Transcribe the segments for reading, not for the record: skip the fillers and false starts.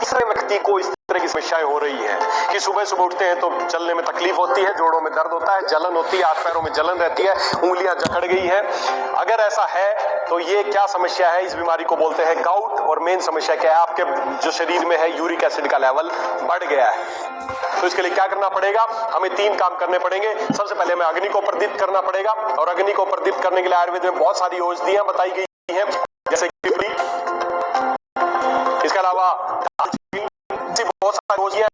तीसरे व्यक्ति को इस तरह की समस्याएं हो रही है कि सुबह सुबह उठते हैं तो चलने में तकलीफ होती है, जोड़ों में दर्द होता है, जलन होती है, हाथ पैरों में जलन रहती है, उंगलियां जकड़ गई हैं। अगर ऐसा है तो ये क्या समस्या है? इस बीमारी को बोलते हैं गाउट। और मेन समस्या क्या है? आपके जो शरीर में है यूरिक एसिड का लेवल बढ़ गया है। तो इसके लिए क्या करना पड़ेगा? हमें 3 काम करने पड़ेंगे। सबसे पहले हमें अग्नि को प्रदीप्त करना पड़ेगा, और अग्नि को प्रदीप्त करने के लिए आयुर्वेद में बहुत सारी औषधियां बताई गई हैं, जैसे कि इसके अलावा बहुत सारी औषधियां।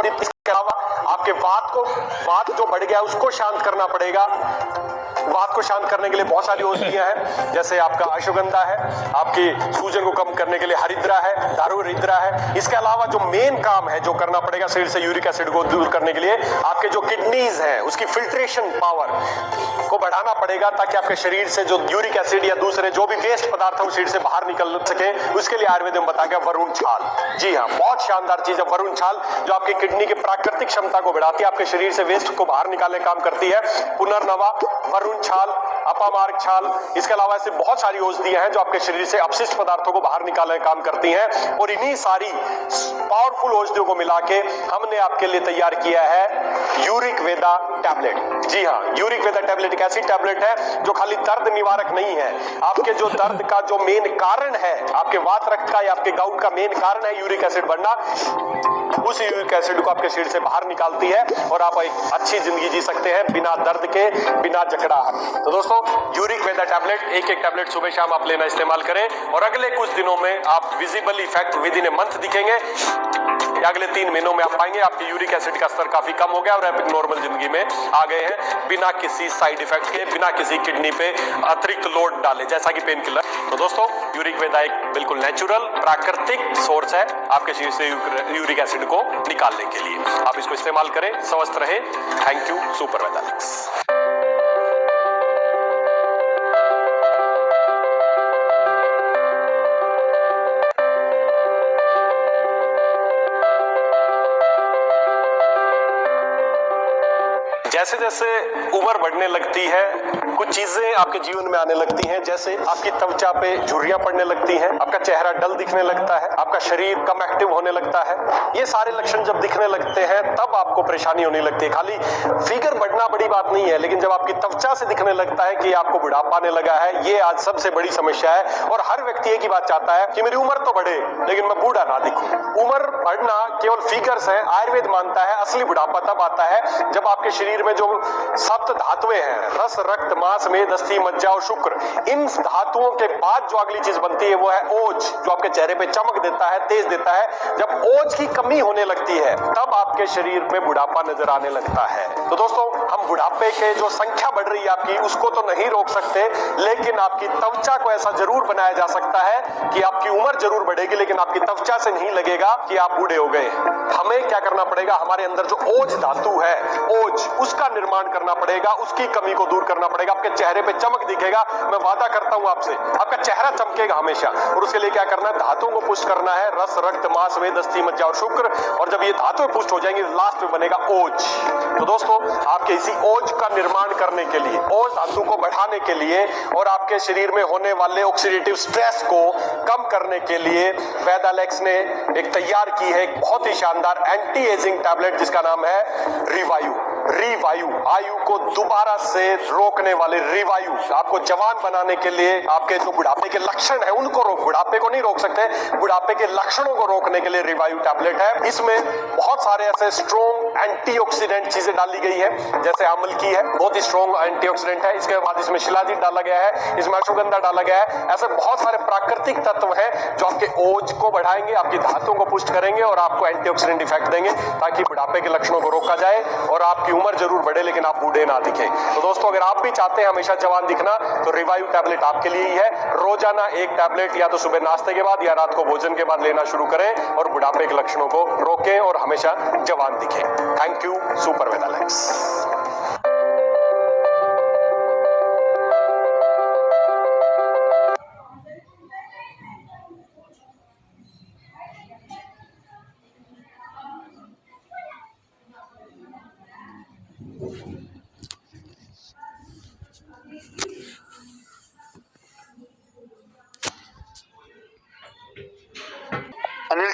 इसके अलावा आपके वात जो बढ़ गया उसको शांत करना पड़ेगा। वात को शांत करने के लिए बहुत सारी औषधियां हैं, जैसे आपका अश्वगंधा है, आपकी सूजन को कम करने के लिए हरिद्रा है, दारू हरिद्रा है। इसके अलावा जो मेन काम है जो करना पड़ेगा शरीर से यूरिक एसिड को दूर करने के लिए, आपके जो किडनीज हैं उसकी फिल्ट्रेशन पावर को बढ़ाना पड़ेगा, ताकि आपके शरीर से जो यूरिक एसिड या दूसरे जो भी वेस्ट पदार्थ है शरीर से बाहर निकल सके। उसके लिए आयुर्वेद में बताया गया वरुण छाल। जी हाँ, बहुत शानदार चीज है वरुण छाल, जो आपकी किडनी की प्राकृतिक क्षमता को बढ़ाती है, आपके शरीर से वेस्ट को बाहर निकालने काम करती है। पुनर्नवा, वरुण छाल, अपामार्ग छाल। इसके अलावा ऐसे बहुत सारी औषधियां हैं जो आपके शरीर से अपशिष्ट पदार्थों को बाहर निकालने का काम करती हैं। और इन्हीं सारी पावरफुल औषधियों को मिला के हमने आपके लिए तैयार किया है यूरिक वेदा टैबलेट। जी हाँ, यूरिक वेदा टैबलेट एक ऐसी टैबलेट है जो खाली दर्द निवारक नहीं है, आपके जो दर्द का जो मेन कारण है, आपके वात रक्त का या आपके गाउट का मेन कारण है यूरिक एसिड बढ़ना, उस यूरिक एसिड को आपके शरीर से बाहर निकालती है और आप एक अच्छी जिंदगी जी सकते हैं बिना दर्द के, बिना जकड़ाहट। तो दोस्तों, यूरिक वेदा टैबलेट एक टैबलेट सुबह शाम आप लेना इस्तेमाल करें, और अगले कुछ दिनों में आप visible effect with in a month दिखेंगे। अगले 3 महीनों में आप पाएंगे आपके यूरिक एसिड का स्तर काफी कम हो गया और आप एक नॉर्मल जिंदगी में आ गए हैं, बिना किसी साइड इफेक्ट के, बिना किसी किडनी पे अतिरिक्त लोड डाले, जैसा कि पेन किलर। तो दोस्तों, यूरिक वेदा एक बिल्कुल नेचुरल प्राकृतिक सोर्स है आपके शरीर से यूरिक एसिड को निकालने के लिए। आप इसको इस्तेमाल करें, स्वस्थ रहें। Thank you, super Vedalix. जैसे जैसे उम्र बढ़ने लगती है, कुछ चीजें आपके जीवन में आने लगती हैं, जैसे आपकी त्वचा पे झुर्रियां पड़ने लगती हैं, आपका चेहरा डल दिखने लगता है, आपका शरीर कम एक्टिव होने लगता है। ये सारे लक्षण जब दिखने लगते हैं तब आपको परेशानी होने लगती है। खाली फिगर बढ़ना बड़ी बात नहीं है, लेकिन जब आपकी त्वचा से दिखने लगता है कि आपको बुढ़ापा आने लगा है, ये आज सबसे बड़ी समस्या है। और हर व्यक्ति एक ही बात चाहता है कि मेरी उम्र तो बढ़े लेकिन मैं बूढ़ा ना दिखूं। उम्र बढ़ना केवल फिगर्स है। आयुर्वेद मानता है असली बुढ़ापा तब आता है जब आपके शरीर में जो सप्त धातुएं हैं, रस, रक्त, मांस, मेद, अस्थि, मज्जा और शुक्र, इन धातुओं के बाद जो अगली चीज बनती है वो है ओज, जो आपके चेहरे पे चमक देता है, तेज देता है। जब ओज की कमी होने लगती है तब आपके शरीर पे बुढ़ापा नजर आने लगता है। तो दोस्तों, हम बुढ़ापे के जो संख्या बढ़ रही है आपकी, उसको तो नहीं रोक सकते, लेकिन आपकी त्वचा को ऐसा जरूर बनाया जा सकता है कि आपकी उम्र जरूर बढ़ेगी, लेकिन आपकी त्वचा से नहीं लगेगा कि आप बूढ़े हो गए। हमें क्या करना पड़ेगा? हमारे अंदर जो ओज धातु है, ओज, उसका निर्माण करना पड़ेगा, उसकी कमी को दूर करना पड़ेगा। आपके चेहरे पे चमक दिखेगा, मैं वादा करता हूं आपसे, आपका चेहरा चमकेगा हमेशा। और उसके लिए क्या करना है? धातुओं को पुष्ट करना है, रस, रक्त, मांस, मेद, अस्थि, मज्जा और शुक्र। और जब ये धातुएं पुष्ट हो जाएंगी, लास्ट में बनेगा ओज। तो दोस्तों, आपके इसी ओज का निर्माण करने के लिए, ओज धातु को बढ़ाने के लिए और आपके शरीर में होने वाले ऑक्सीडेटिव स्ट्रेस को कम करने के लिए वेदालेक्स ने एक तैयार की है एक बहुत ही शानदार एंटी एजिंग टैबलेट, जिसका नाम है रिवायू। रिवायु, आयु को दोबारा से रोकने वाले रिवायु, आपको जवान बनाने के लिए, आपके जो बुढ़ापे के लक्षण है उनको बुढ़ापे को नहीं रोक सकते, बुढ़ापे के लक्षणों को रोकने के लिए रिवायु टैबलेट है। इसमें बहुत सारे ऐसे स्ट्रॉन्ग एंटीऑक्सीडेंट चीजें डाली गई है, जैसे आमल की है, बहुत ही स्ट्रॉन्ग एंटीऑक्सीडेंट है। इसके बाद इसमें शिलाजीत डाला गया है, इसमें अश्वगंधा डाला गया है। ऐसे बहुत सारे प्राकृतिक तत्व हैं जो आपके ओज को बढ़ाएंगे, आपकी धातुओं को पुष्ट करेंगे और आपको एंटीऑक्सीडेंट इफेक्ट देंगे, ताकि बुढ़ापे के लक्षणों को रोका जाए और आपकी उम्र जरूर बढ़े लेकिन आप बूढ़े ना दिखें। तो दोस्तों, अगर आप भी चाहते हैं हमेशा जवान दिखना, तो रिवाइव टैबलेट आपके लिए ही है। रोजाना एक टैबलेट या तो सुबह नाश्ते के बाद या रात को भोजन के बाद लेना शुरू करें और बुढ़ापे के लक्षणों को रोकें और हमेशा जवान दिखें। Thank you, super Vedalex.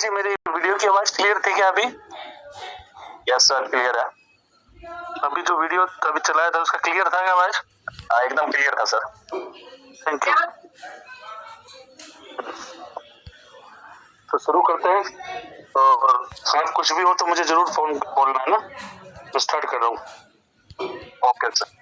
जी मेरी वीडियो की आवाज क्लियर थी क्या अभी? यस सर, क्लियर है। अभी जो वीडियो अभी चलाया था उसका क्लियर था क्या आवाज? एकदम क्लियर था सर। Thank you. तो शुरू करते हैं। और साथ कुछ भी हो तो मुझे जरूर फोन बोलना है ना। मैं स्टार्ट कर रहा हूँ। Okay sir.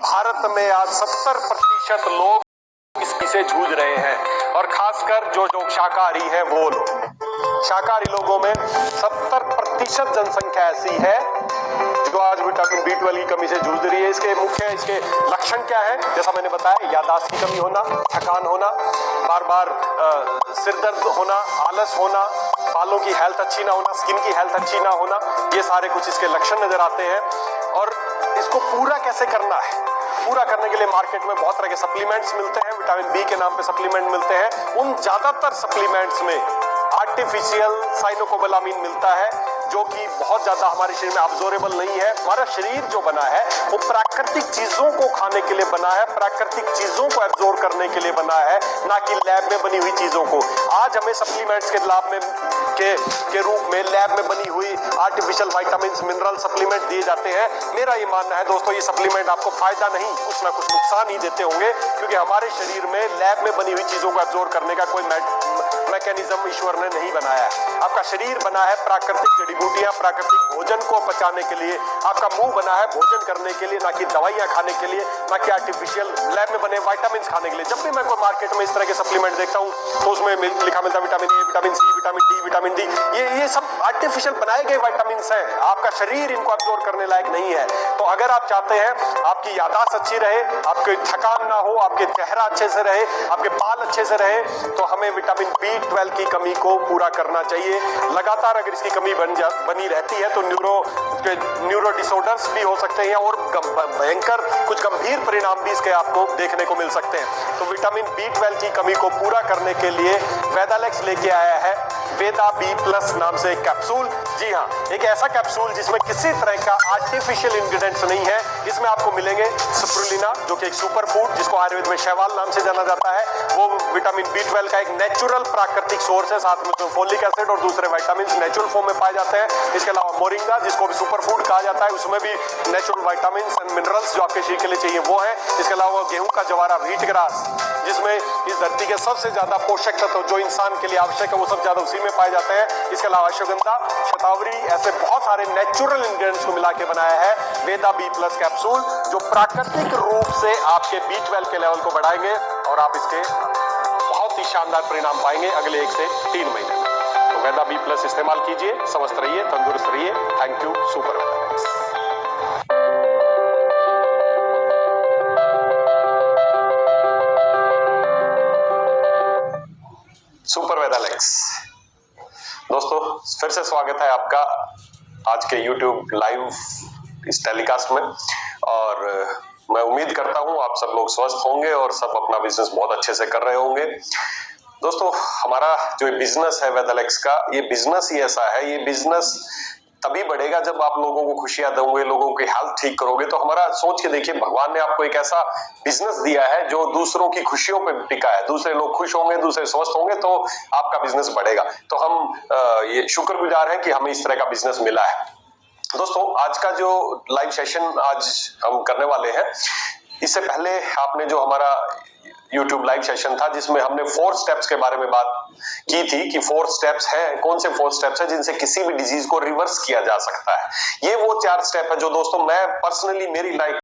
भारत में आज 70% लोग इस से जूझ रहे हैं और खासकर जो लोग शाकाहारी हैं वो लोग। शाकाहारी लोगों में 70% जनसंख्या ऐसी है जो आज विटामिन B12 की कमी से जूझ रही है। इसके लक्षण क्या है? जैसा मैंने बताया, याददाश्त की कमी होना, थकान होना, बार बार सिर दर्द होना, आलस होना, बालों की हेल्थ अच्छी ना होना, स्किन की हेल्थ अच्छी ना होना, ये सारे कुछ इसके लक्षण नजर आते हैं। और इसको पूरा कैसे करना है? पूरा करने के लिए मार्केट में बहुत तरह के सप्लीमेंट्स मिलते हैं, विटामिन बी के नाम पे सप्लीमेंट मिलते हैं। उन ज्यादातर सप्लीमेंट्स में आर्टिफिशियल साइटोकोबालामिन मिलता है जो कि बहुत ज्यादा हमारे शरीर में अब्जॉर्बेबल नहीं है। हमारा शरीर जो बना है वो प्राकृतिक चीजों को खाने के लिए बना है, प्राकृतिक चीजों को एब्जॉर्ब करने के लिए बना है, ना कि लैब में बनी हुई चीजों को। आज हमें सप्लीमेंट्स के लाभ में के रूप में लैब में बनी हुई आर्टिफिशियल विटामिन मिनरल सप्लीमेंट दिए जाते हैं। मेरा ये मानना है दोस्तों, ये सप्लीमेंट आपको फायदा नहीं, कुछ ना कुछ नुकसान ही देते होंगे, क्योंकि हमारे शरीर में लैब में बनी हुई चीजों को एब्जॉर्ब करने का कोई मैकेनिज्म ईश्वर ने नहीं बनाया है। आपका शरीर बना है प्राकृतिक जड़ी बूटियां, प्राकृतिक भोजन को पचाने के लिए। आपका मुंह बना है भोजन करने के लिए, ना कि दवाइयां खाने के लिए, ना कि आर्टिफिशियल लैब में बने विटामिन खाने के लिए। जब भी मैं कोई मार्केट में इस तरह के सप्लीमेंट देखता हूं तो उसमें लिखा मिलता है vitamin A, vitamin C, vitamin D, vitamin D. ये सब आर्टिफिशियल बनाए गए विटामिन हैं। आपका शरीर इनको एब्जॉर्ब करने लायक नहीं है। तो अगर आप चाहते हैं आपकी याददाश्त अच्छी रहे, आपके थकान ना हो, आपके चेहरा अच्छे से रहे, आपके बाल अच्छे से रहे, तो हमें विटामिन B12 की कमी को पूरा करना चाहिए। लगातार अगर इसकी कमी बनी रहती है तो न्यूरो डिसऑर्डर्स भी हो सकते हैं और भयंकर कुछ गंभीर परिणाम भी इसके आपको देखने को मिल सकते हैं। तो विटामिन B12 की कमी को पूरा करने के लिए वेदालेक्स लेके आया है वेदा B+ नाम से एक कैप्सूल। जी हाँ, एक ऐसा कैप्सूल जिसमें किसी तरह का आर्टिफिशियल इंग्रेडिएंट्स नहीं है। इसमें आपको मिलेंगे स्पिरुलिना, जो कि एक सुपर फूड जिसको आयुर्वेद में शैवाल नाम से जाना जाता है, वो विटामिन B12 का एक नेचुरल प्राकृतिक सोर्स है। साथ में फोलिक एसिड और दूसरे विटामिन नेचुरल फॉर्म में पाए जाते हैं। इसके अलावा मोरिंगा, जिसको भी सुपर फूड कहा जाता है, उसमें भी नेचुरल विटामिन एंड मिनरल्स जो आपके शरीर के लिए चाहिए वो है। इसके अलावा गेहूं का जवारा, व्हीट ग्रास, जिसमें इस धरती के सबसे ज्यादा पोषक तत्व जो इंसान के लिए आवश्यक है वो सब ज्यादा उसी में पाए जाते हैं। इसके अलावा अश्वगंधा, शतावरी, ऐसे बहुत सारे नेचुरल इंग्रेडिएंट्स को मिला के बनाया है वेदा B+ कैप्सूल, जो प्राकृतिक रूप से आपके B12 के लेवल को बढ़ाएंगे और आप इसके बहुत ही शानदार परिणाम पाएंगे अगले 1 से 3 महीने में। तो वेदा B+ इस्तेमाल कीजिए, स्वस्थ रहिए, तंदुरुस्त रहिए। Thank you. सुपर वेदालेक्स। दोस्तों फिर से स्वागत है आपका आज के YouTube लाइव इस टेलीकास्ट में, और मैं उम्मीद करता हूं आप सब लोग स्वस्थ होंगे और सब अपना बिजनेस बहुत अच्छे से कर रहे होंगे। दोस्तों हमारा जो बिजनेस है वेदालेक्स का, ये बिजनेस ही ऐसा है, ये बिजनेस तभी बढ़ेगा जब आप लोगों को खुशियां दोगे, लोगों की हेल्थ ठीक करोगे। तो हमारा सोच के देखिए, भगवान ने आपको एक ऐसा बिजनेस दिया है जो दूसरों की खुशियों पे टिका है। दूसरे लोग खुश होंगे, दूसरे स्वस्थ होंगे तो आपका बिजनेस बढ़ेगा। तो हम ये शुक्रगुजार हैं कि हमें इस तरह का बिजनेस मिला है। दोस्तों आज का जो लाइव सेशन आज हम करने वाले हैं, इससे पहले आपने जो हमारा YouTube लाइव सेशन था जिसमें हमने 4 स्टेप्स के बारे में बात की थी कि 4 स्टेप्स हैं, कौन से 4 स्टेप्स हैं जिनसे किसी भी डिजीज को रिवर्स किया जा सकता है। ये वो 4 स्टेप है जो दोस्तों मैं पर्सनली मेरी लाइफ